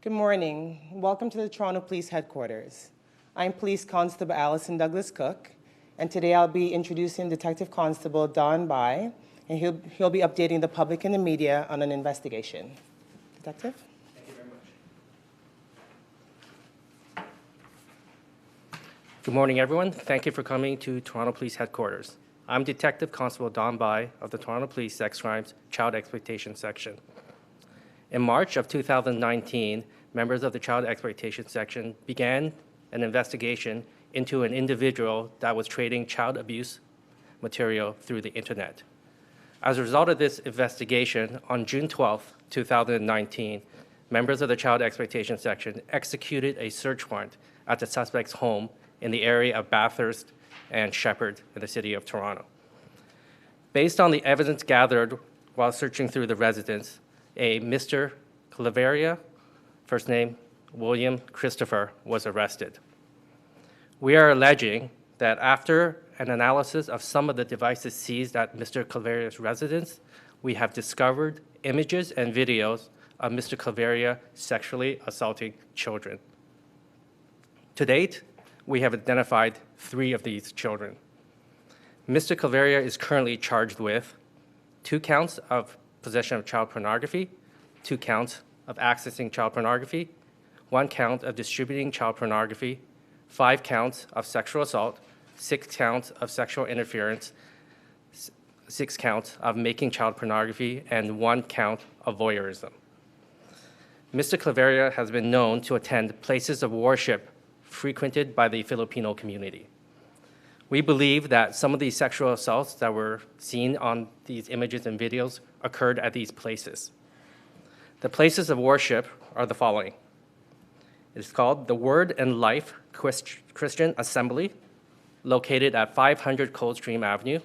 Good morning. Welcome to the Toronto Police Headquarters. I'm Police Constable Allison Douglas Cook, and today I'll be introducing Detective Constable Don Bai, and he'll be updating the public and the media on an investigation. Detective? Thank you very much. Good morning, everyone. Thank you for coming to Toronto Police Headquarters. I'm Detective Constable Don Bai of the Toronto Police Sex Crimes Child Exploitation Section. In March of 2019, members of the Child Exploitation Section began an investigation into an individual that was trading child abuse material through the internet. As a result of this investigation, on June 12, 2019, members of the Child Exploitation Section executed a search warrant at the suspect's home in the area of Bathurst and Shepherd in the city of Toronto. Based on the evidence gathered while searching through the residence, a Mr. Claveria, first name William Christopher, was arrested. We are alleging that after an analysis of some of the devices seized at Mr. Claveria's residence, we have discovered images and videos of Mr. Claveria sexually assaulting children. To date, we have identified 3 of these children. Mr. Claveria is currently charged with 2 counts of possession of child pornography, 2 counts of accessing child pornography, 1 count of distributing child pornography, 5 counts of sexual assault, 6 counts of sexual interference, 6 counts of making child pornography, and 1 count of voyeurism. Mr. Claveria has been known to attend places of worship frequented by the Filipino community. We believe that some of these sexual assaults that were seen on these images and videos occurred at these places. The places of worship are the following. It's called the Word and Life Christian Assembly, located at 500 Coldstream Avenue.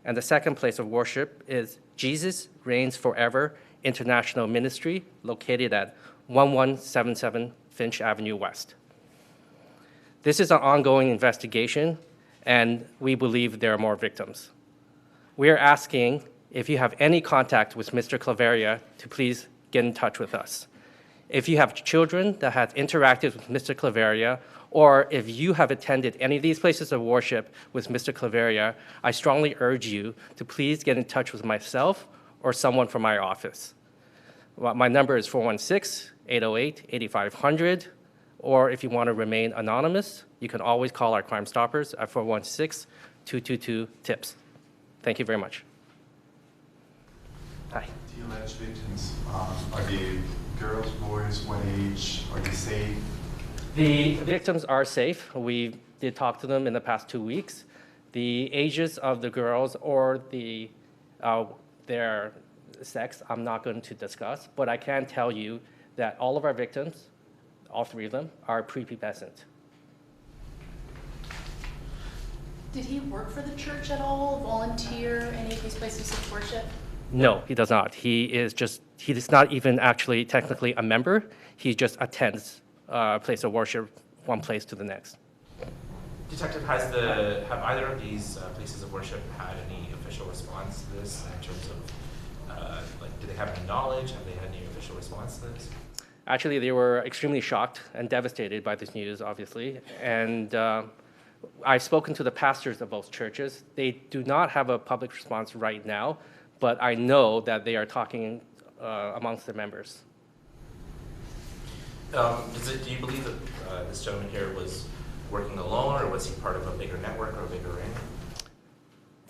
And the second place of worship is Jesus Reigns Forever International Ministry, located at 1177 Finch Avenue West. This is an ongoing investigation, and we believe there are more victims. We are asking if you have any contact with Mr. Claveria to please get in touch with us. If you have children that have interacted with Mr. Claveria, or if you have attended any of these places of worship with Mr. Claveria, I strongly urge you to please get in touch with myself or someone from my office. Well, my number is 416-808-8500, or if you want to remain anonymous, you can always call our Crime Stoppers at 416-222-TIPS. Thank you very much. Hi. The alleged victims, are they girls, boys, what age? Are they safe? The victims are safe. We did talk to them in the past 2 weeks. The ages of the girls or their sex, I'm not going to discuss, but I can tell you that all of our victims, all 3 of them, are prepubescent. Did he work for the church at all, volunteer, any of these places of worship? No, he does not. He is not even actually technically a member. He just attends a place of worship, one place to the next. Detective, have either of these places of worship had any official response to this in terms of, do they have any knowledge? Have they had any official response to this? Actually, they were extremely shocked and devastated by this news, obviously. And I've spoken to the pastors of both churches. They do not have a public response right now, but I know that they are talking amongst their members. Do you believe that this gentleman here was working alone, or was he part of a bigger network or a bigger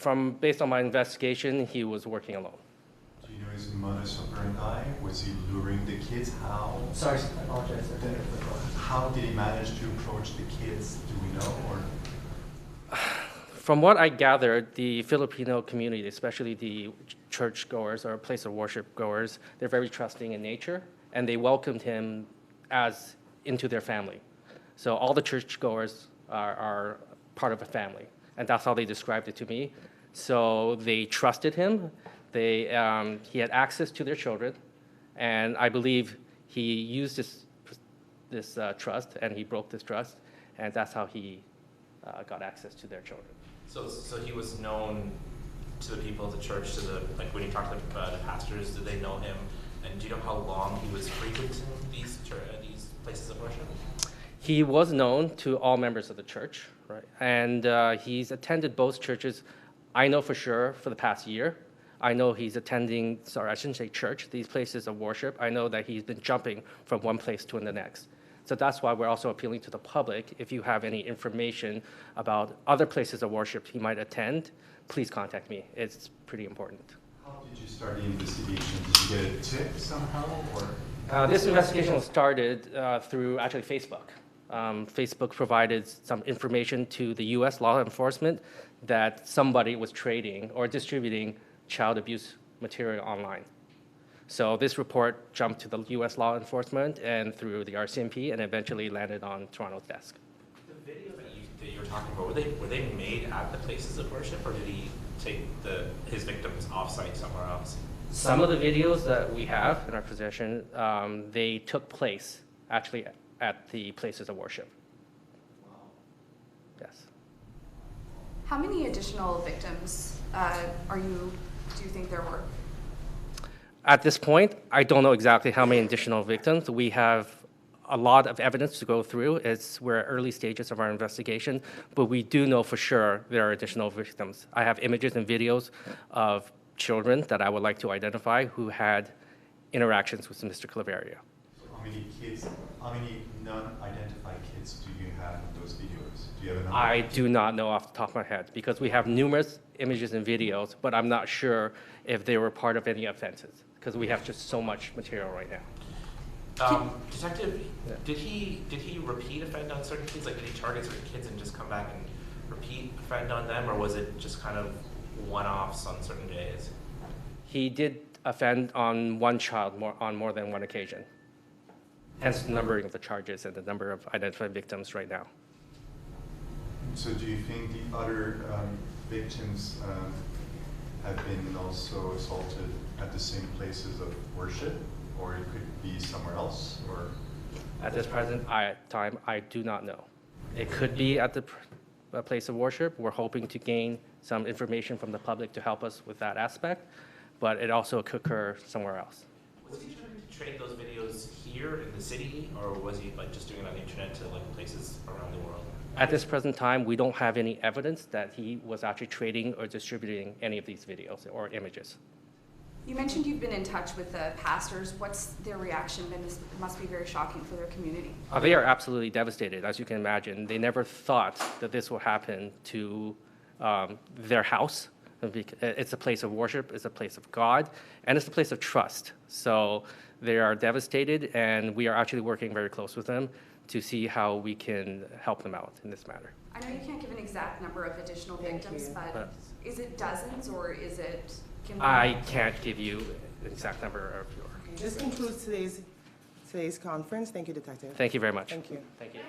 ring? Based on my investigation, he was working alone. Do you know his modus operandi? Was he luring the kids? How? Sorry, I apologize. How did he manage to approach the kids? Do we know? Or? From what I gathered, the Filipino community, especially the churchgoers or place of worship goers, they're very trusting in nature, and they welcomed him as into their family. So all the churchgoers are part of a family, and that's how they described it to me. So they trusted him. He had access to their children, and I believe he used this trust, and he broke this trust, and that's how he got access to their children. So he was known to the people of the church, when you talked to the pastors, did they know him And do you know how long he was frequenting these places of worship? He was known to all members of the church, right? And he's attended both churches, I know for sure, for the past year. I know he's attending, sorry, I shouldn't say church, these places of worship. I know that he's been jumping from one place to the next. So that's why we're also appealing to the public. If you have any information about other places of worship he might attend, please contact me. It's pretty important. How did you start the investigation? Did you get a tip somehow, or? This investigation was started through actually Facebook. Facebook provided some information to the U.S. law enforcement that somebody was trading or distributing child abuse material online. So this report jumped to the U.S. law enforcement and through the RCMP and eventually landed on Toronto's desk. The videos that you were talking about, were they made at the places of worship, or did he take his victims off-site somewhere else? Some of the videos that we have in our possession, they took place actually at the places of worship. Wow. Yes. How many additional victims do you think there were? At this point, I don't know exactly how many additional victims. We have a lot of evidence to go through. We're at early stages of our investigation, but we do know for sure there are additional victims. I have images and videos of children that I would like to identify who had interactions with Mr. Claveria. So how many non-identified kids do you have in those videos? Do you have a number? I do not know off the top of my head because we have numerous images and videos, but I'm not sure if they were part of any offenses because we have just so much material right now. Detective, did he repeat offend on certain kids? Like, did he target certain kids and just come back and repeat offend on them, or was it just kind of one-offs on certain days? He did offend on one child on more than one occasion. Hence the numbering of the charges and the number of identified victims right now. So do you think the other victims have been also assaulted at the same places of worship, or it could be somewhere else, or? At this present time, I do not know. It could be at the place of worship. We're hoping to gain some information from the public to help us with that aspect, but it also could occur somewhere else. Was he trying to trade those videos here in the city, or was he like just doing it on the internet to like places around the world? At this present time, we don't have any evidence that he was actually trading or distributing any of these videos or images. You mentioned you've been in touch with the pastors. What's their reaction been? It must be very shocking for their community. They are absolutely devastated, as you can imagine. They never thought that this will happen to their house. It's a place of worship, it's a place of God, and it's a place of trust. So they are devastated, and we are actually working very close with them to see how we can help them out in this matter. I know you can't give an exact number of additional Thank victims, you. but is it dozens or is it? I can't give you an exact number of your. This concludes today's conference. Thank you, Detective. Thank you very much. Thank you. Thank you.